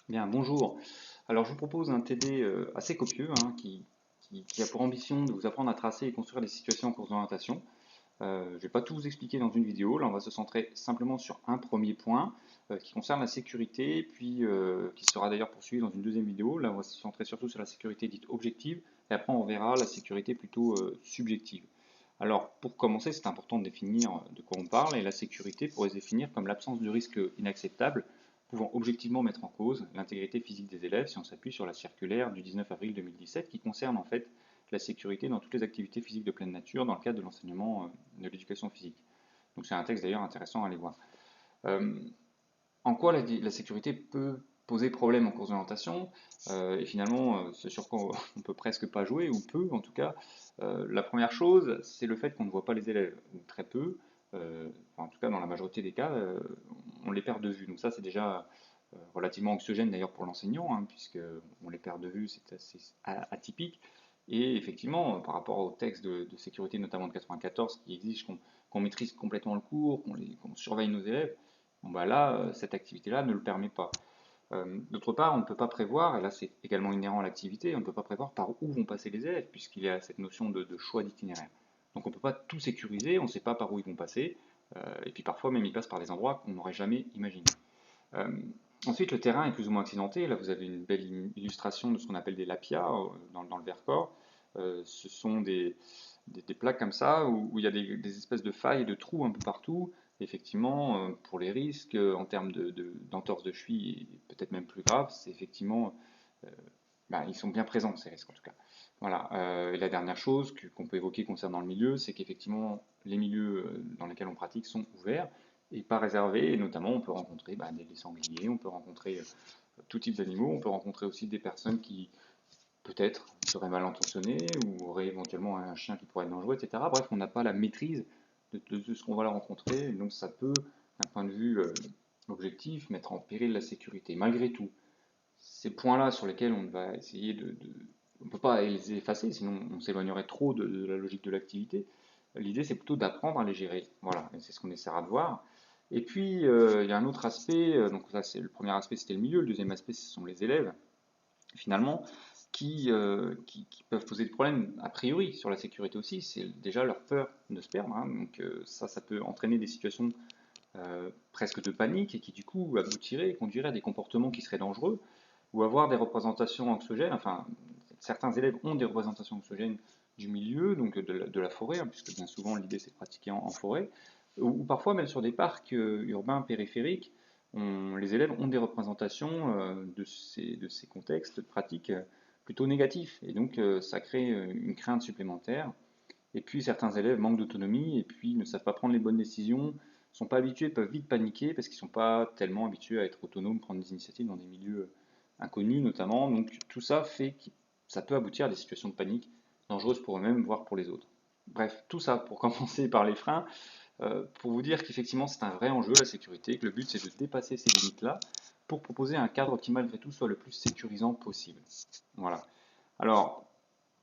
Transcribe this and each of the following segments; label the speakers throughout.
Speaker 1: Bien, bonjour. Alors, je vous propose un TD assez copieux qui a pour ambition de vous apprendre à tracer et construire des situations en cours d'orientation. Je ne vais pas tout vous expliquer dans une vidéo. Là, on va se centrer simplement sur un premier point qui concerne la sécurité, puis qui sera d'ailleurs poursuivi dans une deuxième vidéo. Là, on va se centrer surtout sur la sécurité dite objective, et après, on verra la sécurité plutôt subjective. Alors, pour commencer, c'est important de définir de quoi on parle, et la sécurité pourrait se définir comme l'absence de risque inacceptable, pouvant objectivement mettre en cause l'intégrité physique des élèves si on s'appuie sur la circulaire du 19 avril 2017 qui concerne en fait la sécurité dans toutes les activités physiques de pleine nature dans le cadre de l'enseignement de l'éducation physique. Donc c'est un texte d'ailleurs intéressant à aller voir. Euh, En quoi la sécurité peut poser problème en cours d'orientation et finalement ce sur quoi on peut presque pas jouer ou peu en tout cas. La première chose, c'est le fait qu'on ne voit pas les élèves ou très peu. Enfin, en tout cas dans la majorité des cas, on les perd de vue. Donc ça c'est déjà relativement anxiogène d'ailleurs pour l'enseignant, hein, puisque on les perd de vue, c'est assez atypique. Et effectivement, par rapport au texte de sécurité, notamment de 94, qui exige qu'on maîtrise complètement le cours, qu'on surveille nos élèves, bon bah là, cette activité-là ne le permet pas. D'autre part, on ne peut pas prévoir, et là c'est également inhérent à l'activité, on ne peut pas prévoir par où vont passer les élèves, puisqu'il y a cette notion de choix d'itinéraire. Donc on ne peut pas tout sécuriser, on ne sait pas par où ils vont passer, et puis parfois même ils passent par des endroits qu'on n'aurait jamais imaginés. Euh, Ensuite, le terrain est plus ou moins accidenté. Là, vous avez une belle illustration de ce qu'on appelle des lapias dans le Vercors. Ce sont des plaques comme ça où il y a des espèces de failles et de trous un peu partout. Effectivement, pour les risques, en termes d'entorse de cheville, et peut-être même plus grave, c'est effectivement, euh, bah, ils sont bien présents, ces risques en tout cas. Voilà. Et la dernière chose qu'on peut évoquer concernant le milieu, c'est qu'effectivement, les milieux dans lesquels on pratique sont ouverts et pas réservés. Et notamment, on peut rencontrer des sangliers, on peut rencontrer tout type d'animaux, on peut rencontrer aussi des personnes qui peut-être seraient mal intentionnées ou auraient éventuellement un chien qui pourrait être dangereux, etc. Bref, on n'a pas la maîtrise de ce qu'on va rencontrer. Et donc, ça peut, d'un point de vue objectif, mettre en péril la sécurité. Malgré tout, ces points-là sur lesquels on va essayer on ne peut pas les effacer, sinon on s'éloignerait trop de la logique de l'activité. L'idée, c'est plutôt d'apprendre à les gérer. Voilà, et c'est ce qu'on essaiera de voir. Et puis, il y a un autre aspect, donc là, c'est le premier aspect, c'était le milieu, le deuxième aspect, ce sont les élèves, finalement, qui peuvent poser des problèmes, a priori, sur la sécurité aussi, c'est déjà leur peur de se perdre, hein. Donc ça peut entraîner des situations presque de panique et qui, du coup, conduiraient à des comportements qui seraient dangereux ou avoir des représentations anxiogènes. Enfin, certains élèves ont des représentations anxiogènes du milieu, donc de la forêt, hein, puisque bien souvent l'idée c'est de pratiquer en forêt, ou parfois même sur des parcs urbains périphériques, les élèves ont des représentations de ces contextes pratiques plutôt négatifs, et donc ça crée une crainte supplémentaire. Et puis certains élèves manquent d'autonomie et puis ne savent pas prendre les bonnes décisions, ne sont pas habitués, peuvent vite paniquer parce qu'ils ne sont pas tellement habitués à être autonomes, prendre des initiatives dans des milieux inconnus notamment. Donc tout ça fait que ça peut aboutir à des situations de panique dangereuses pour eux-mêmes, voire pour les autres. Bref, tout ça pour commencer par les freins, pour vous dire qu'effectivement c'est un vrai enjeu la sécurité, que le but c'est de dépasser ces limites-là pour proposer un cadre qui malgré tout soit le plus sécurisant possible. Voilà. Alors,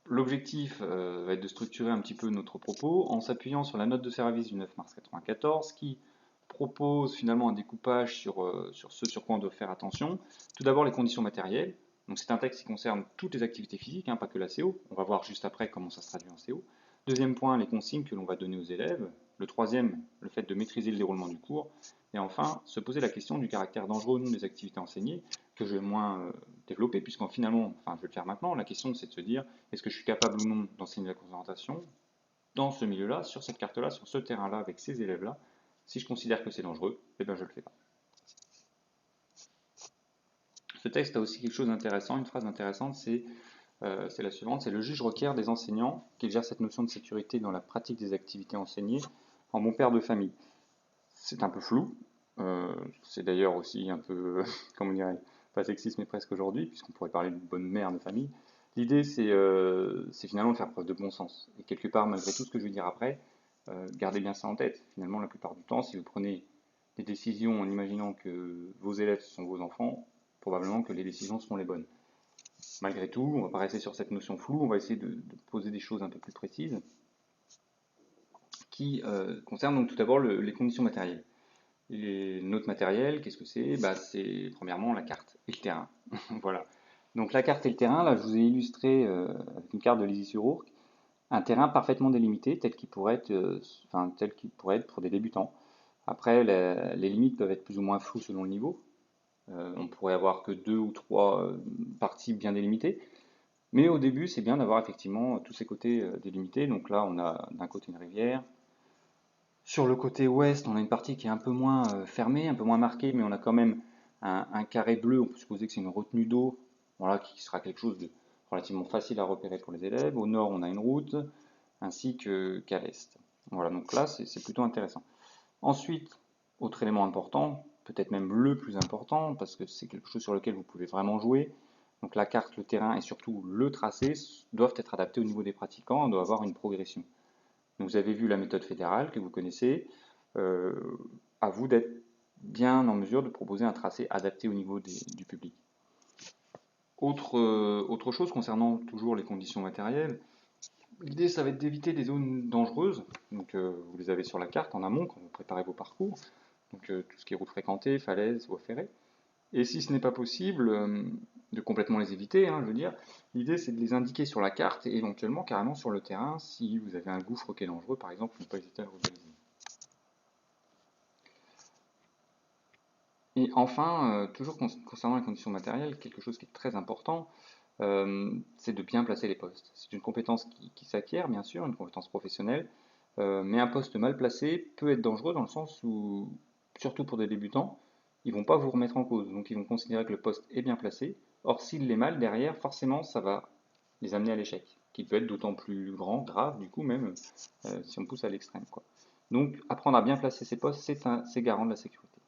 Speaker 1: l'objectif va être de structurer un petit peu notre propos en s'appuyant sur la note de service du 9 mars 1994 qui propose finalement un découpage sur ce sur quoi on doit faire attention. Tout d'abord les conditions matérielles. Donc c'est un texte qui concerne toutes les activités physiques, hein, pas que la CO. On va voir juste après comment ça se traduit en CO. Deuxième point, les consignes que l'on va donner aux élèves. Le troisième, le fait de maîtriser le déroulement du cours. Et enfin, se poser la question du caractère dangereux ou non des activités enseignées, que je vais moins développer, puisqu'en finalement, enfin je vais le faire maintenant, la question c'est de se dire, est-ce que je suis capable ou non d'enseigner la concentration dans ce milieu-là, sur cette carte-là, sur ce terrain-là, avec ces élèves-là. Si je considère que c'est dangereux, eh bien je le fais pas. Ce texte a aussi quelque chose d'intéressant, une phrase intéressante, c'est la suivante, c'est le juge requiert des enseignants qui gèrent cette notion de sécurité dans la pratique des activités enseignées en bon père de famille. C'est un peu flou, c'est d'ailleurs aussi un peu, comment dirais pas sexiste mais presque aujourd'hui, puisqu'on pourrait parler d'une bonne mère de famille. L'idée c'est finalement de faire preuve de bon sens. Et quelque part, malgré tout ce que je vais dire après, gardez bien ça en tête. Finalement, la plupart du temps, si vous prenez des décisions en imaginant que vos élèves sont vos enfants, probablement que les décisions seront les bonnes. Malgré tout, on ne va pas rester sur cette notion floue, on va essayer de poser des choses un peu plus précises qui concernent donc tout d'abord les conditions matérielles. Et notre matériel, qu'est-ce que c'est? Bah, c'est premièrement la carte et le terrain. Voilà. Donc la carte et le terrain, là je vous ai illustré avec une carte de Lizzie sur Ourcq, un terrain parfaitement délimité tel qu'il pourrait être, tel qu'il pourrait être pour des débutants. Après, les limites peuvent être plus ou moins floues selon le niveau. On pourrait avoir que deux ou trois parties bien délimitées. Mais au début, c'est bien d'avoir effectivement tous ces côtés délimités. Donc là, on a d'un côté une rivière. Sur le côté ouest, on a une partie qui est un peu moins fermée, un peu moins marquée, mais on a quand même un carré bleu. On peut supposer que c'est une retenue d'eau, voilà, qui sera quelque chose de relativement facile à repérer pour les élèves. Au nord, on a une route, ainsi qu'à l'est. Voilà, donc là, c'est plutôt intéressant. Ensuite, autre élément important, peut-être même le plus important, parce que c'est quelque chose sur lequel vous pouvez vraiment jouer. Donc la carte, le terrain et surtout le tracé doivent être adaptés au niveau des pratiquants, on doit avoir une progression. Donc vous avez vu la méthode fédérale que vous connaissez. Euh, à vous d'être bien en mesure de proposer un tracé adapté au niveau du public. Autre chose concernant toujours les conditions matérielles, l'idée ça va être d'éviter des zones dangereuses. Donc vous les avez sur la carte en amont quand vous préparez vos parcours. Donc tout ce qui est route fréquentée, falaises, voies ferrées. Et si ce n'est pas possible, de complètement les éviter, hein, je veux dire, l'idée c'est de les indiquer sur la carte et éventuellement carrément sur le terrain si vous avez un gouffre qui est dangereux, par exemple, ne pas hésiter à le localiser. Et enfin, toujours concernant les conditions matérielles, quelque chose qui est très important, c'est de bien placer les postes. C'est une compétence qui s'acquiert, bien sûr, une compétence professionnelle, mais un poste mal placé peut être dangereux dans le sens où, surtout pour des débutants, ils vont pas vous remettre en cause, donc ils vont considérer que le poste est bien placé. Or, s'il l'est mal, derrière, forcément, ça va les amener à l'échec, qui peut être d'autant plus grand, grave, du coup, même si on pousse à l'extrême, quoi. Donc, apprendre à bien placer ses postes, c'est garant de la sécurité.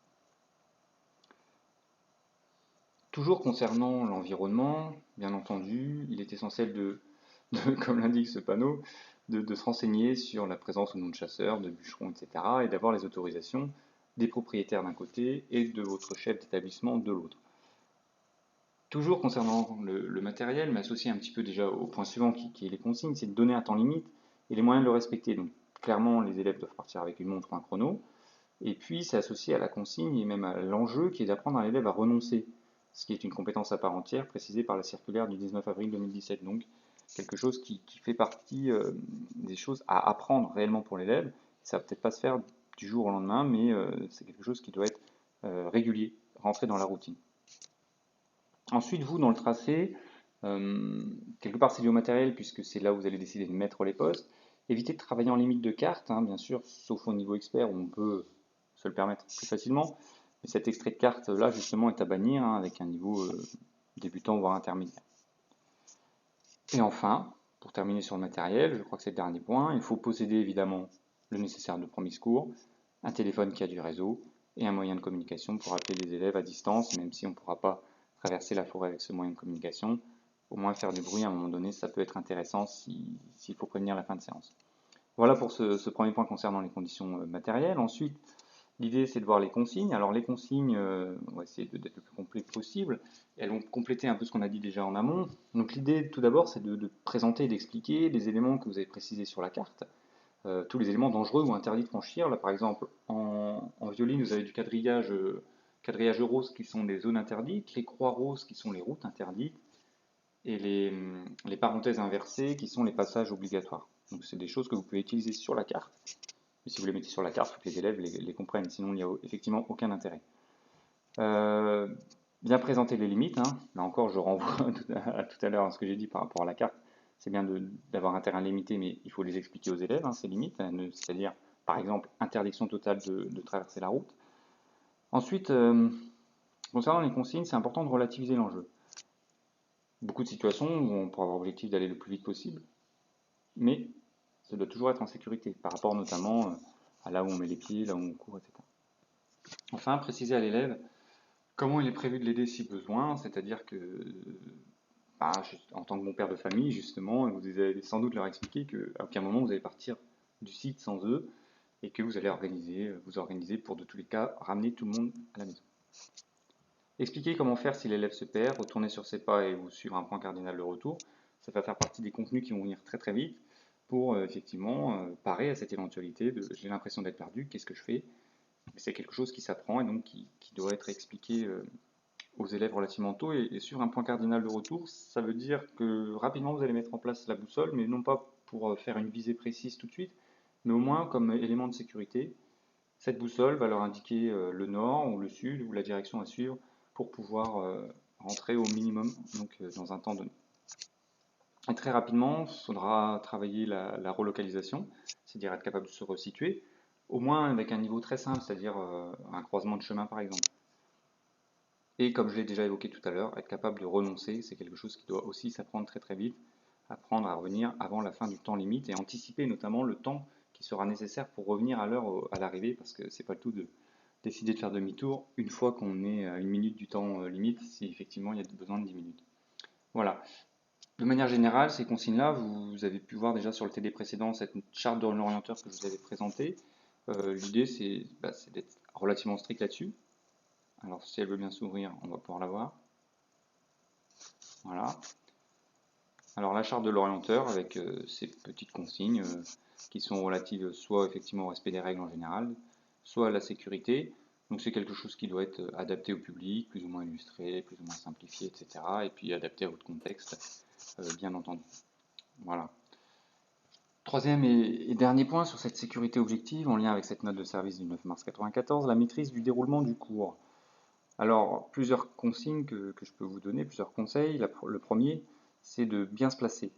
Speaker 1: Toujours concernant l'environnement, bien entendu, il est essentiel comme l'indique ce panneau, de se renseigner sur la présence ou non de chasseurs, de bûcherons, etc. et d'avoir les autorisations des propriétaires d'un côté et de votre chef d'établissement de l'autre. Toujours concernant le matériel, mais associé un petit peu déjà au point suivant qui est les consignes, c'est de donner un temps limite et les moyens de le respecter. Donc clairement, les élèves doivent partir avec une montre ou un chrono. Et puis, c'est associé à la consigne et même à l'enjeu qui est d'apprendre à l'élève à renoncer, ce qui est une compétence à part entière précisée par la circulaire du 19 avril 2017. Donc, quelque chose qui fait partie des choses à apprendre réellement pour l'élève. Ça va peut-être pas se faire du jour au lendemain, mais c'est quelque chose qui doit être régulier, rentrer dans la routine. Ensuite, vous, dans le tracé, quelque part c'est lié au matériel, puisque c'est là où vous allez décider de mettre les postes. Évitez de travailler en limite de carte, hein, bien sûr, sauf au niveau expert où on peut se le permettre plus facilement. Mais cet extrait de carte là, justement, est à bannir hein, avec un niveau débutant voire intermédiaire. Et enfin, pour terminer sur le matériel, je crois que c'est le dernier point, il faut posséder évidemment le nécessaire de premier secours, un téléphone qui a du réseau et un moyen de communication pour appeler les élèves à distance, même si on ne pourra pas traverser la forêt avec ce moyen de communication. Au moins faire du bruit à un moment donné, ça peut être intéressant s'il faut prévenir la fin de séance. Voilà pour ce premier point concernant les conditions matérielles. Ensuite, l'idée c'est de voir les consignes. Alors les consignes, on va essayer d'être le plus complet possible. Elles vont compléter un peu ce qu'on a dit déjà en amont. Donc l'idée tout d'abord c'est de présenter et d'expliquer les éléments que vous avez précisés sur la carte. Tous les éléments dangereux ou interdits de franchir. Là par exemple en violine vous avez du quadrillage rose qui sont des zones interdites, les croix roses qui sont les routes interdites et les parenthèses inversées qui sont les passages obligatoires. Donc c'est des choses que vous pouvez utiliser sur la carte. Mais si vous les mettez sur la carte, il faut que les élèves les comprennent, sinon il n'y a effectivement aucun intérêt. Bien présenter les limites, hein. Là encore je renvoie à tout à l'heure à ce que j'ai dit par rapport à la carte. C'est bien d'avoir un terrain limité, mais il faut les expliquer aux élèves, hein, ces limites, c'est-à-dire par exemple interdiction totale de traverser la route. Ensuite, concernant les consignes, c'est important de relativiser l'enjeu. Beaucoup de situations où on pourra avoir l'objectif d'aller le plus vite possible, mais ça doit toujours être en sécurité, par rapport notamment à là où on met les pieds, là où on court, etc. Enfin, préciser à l'élève comment il est prévu de l'aider si besoin, c'est-à-dire que, bah, en tant que bon père de famille, justement, vous allez sans doute leur expliquer qu'à aucun moment vous allez partir du site sans eux et que vous allez vous organiser pour de tous les cas ramener tout le monde à la maison. Expliquer comment faire si l'élève se perd, retourner sur ses pas et vous suivre un point cardinal de retour, ça va faire partie des contenus qui vont venir très très vite pour effectivement parer à cette éventualité de j'ai l'impression d'être perdu, qu'est-ce que je fais? C'est quelque chose qui s'apprend et donc qui doit être expliqué aux élèves relativement tôt. Et sur un point cardinal de retour, ça veut dire que rapidement vous allez mettre en place la boussole, mais non pas pour faire une visée précise tout de suite, mais au moins comme élément de sécurité. Cette boussole va leur indiquer le nord ou le sud ou la direction à suivre pour pouvoir rentrer au minimum donc, dans un temps donné. Et très rapidement, il faudra travailler la relocalisation, c'est-à-dire être capable de se resituer, au moins avec un niveau très simple, c'est-à-dire un croisement de chemin par exemple. Et comme je l'ai déjà évoqué tout à l'heure, être capable de renoncer, c'est quelque chose qui doit aussi s'apprendre très très vite, apprendre à revenir avant la fin du temps limite et anticiper notamment le temps qui sera nécessaire pour revenir à l'heure à l'arrivée, parce que c'est pas le tout de décider de faire demi-tour une fois qu'on est à une minute du temps limite, si effectivement il y a besoin de 10 minutes. Voilà. De manière générale, ces consignes-là, vous avez pu voir déjà sur le TD précédent cette charte de l'orienteur que je vous avais présentée. L'idée, c'est d'être relativement strict là-dessus. Alors, si elle veut bien s'ouvrir, on va pouvoir la voir. Voilà. Alors, la charte de l'orienteur avec ces petites consignes qui sont relatives soit effectivement au respect des règles en général, soit à la sécurité. Donc, c'est quelque chose qui doit être adapté au public, plus ou moins illustré, plus ou moins simplifié, etc. Et puis adapté à votre contexte, bien entendu. Voilà. Troisième et dernier point sur cette sécurité objective, en lien avec cette note de service du 9 mars 1994, la maîtrise du déroulement du cours. Alors, plusieurs consignes que je peux vous donner, plusieurs conseils. Le premier, c'est de bien se placer.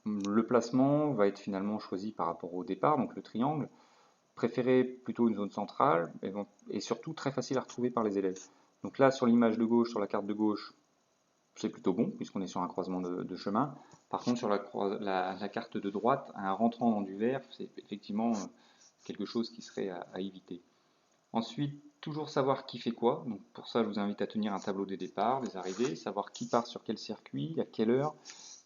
Speaker 1: Le placement va être finalement choisi par rapport au départ, donc le triangle. Préférez plutôt une zone centrale et surtout très facile à retrouver par les élèves. Donc là, sur l'image de gauche, sur la carte de gauche, c'est plutôt bon, puisqu'on est sur un croisement de chemin. Par contre, sur la carte de droite, un rentrant dans du vert, c'est effectivement quelque chose qui serait à éviter. Ensuite, toujours savoir qui fait quoi. Donc pour ça, je vous invite à tenir un tableau des départs, des arrivées, savoir qui part sur quel circuit, à quelle heure,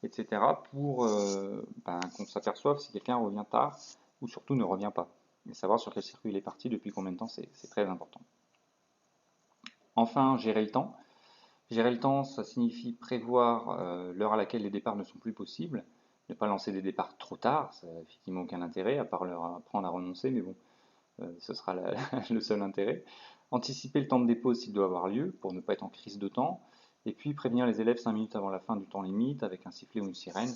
Speaker 1: etc. pour qu'on s'aperçoive si quelqu'un revient tard ou surtout ne revient pas. Et savoir sur quel circuit il est parti, depuis combien de temps, c'est très important. Enfin, gérer le temps. Gérer le temps, ça signifie prévoir l'heure à laquelle les départs ne sont plus possibles, ne pas lancer des départs trop tard, ça n'a effectivement aucun intérêt, à part leur apprendre à renoncer, mais bon, ce sera le seul intérêt. Anticiper le temps de dépose s'il doit avoir lieu, pour ne pas être en crise de temps, et puis prévenir les élèves 5 minutes avant la fin du temps limite, avec un sifflet ou une sirène,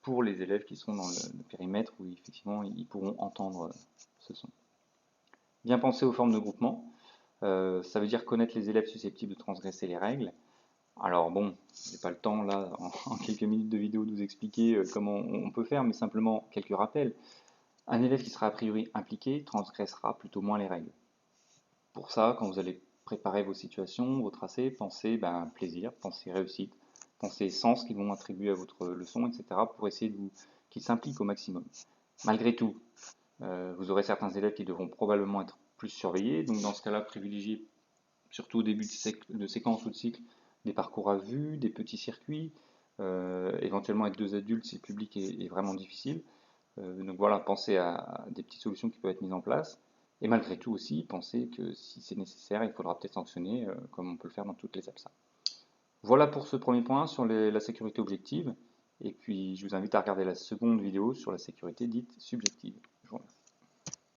Speaker 1: pour les élèves qui seront dans le périmètre où effectivement ils pourront entendre ce son. Bien penser aux formes de groupement. Ça veut dire connaître les élèves susceptibles de transgresser les règles. Alors bon, j'ai pas le temps là en quelques minutes de vidéo de vous expliquer comment on peut faire, mais simplement quelques rappels. Un élève qui sera a priori impliqué transgressera plutôt moins les règles. Pour ça, quand vous allez préparer vos situations, vos tracés, pensez plaisir, pensez réussite, pensez sens qu'ils vont attribuer à votre leçon, etc. pour essayer qu'ils s'impliquent au maximum. Malgré tout, vous aurez certains élèves qui devront probablement être plus surveillés, donc dans ce cas-là, privilégiez surtout au début de séquence ou de cycle des parcours à vue, des petits circuits, éventuellement avec 2 adultes si le public est vraiment difficile. Donc voilà, pensez à des petites solutions qui peuvent être mises en place. Et malgré tout aussi, pensez que si c'est nécessaire, il faudra peut-être sanctionner, comme on peut le faire dans toutes les APSA. Voilà pour ce premier point sur la sécurité objective. Et puis je vous invite à regarder la seconde vidéo sur la sécurité dite subjective.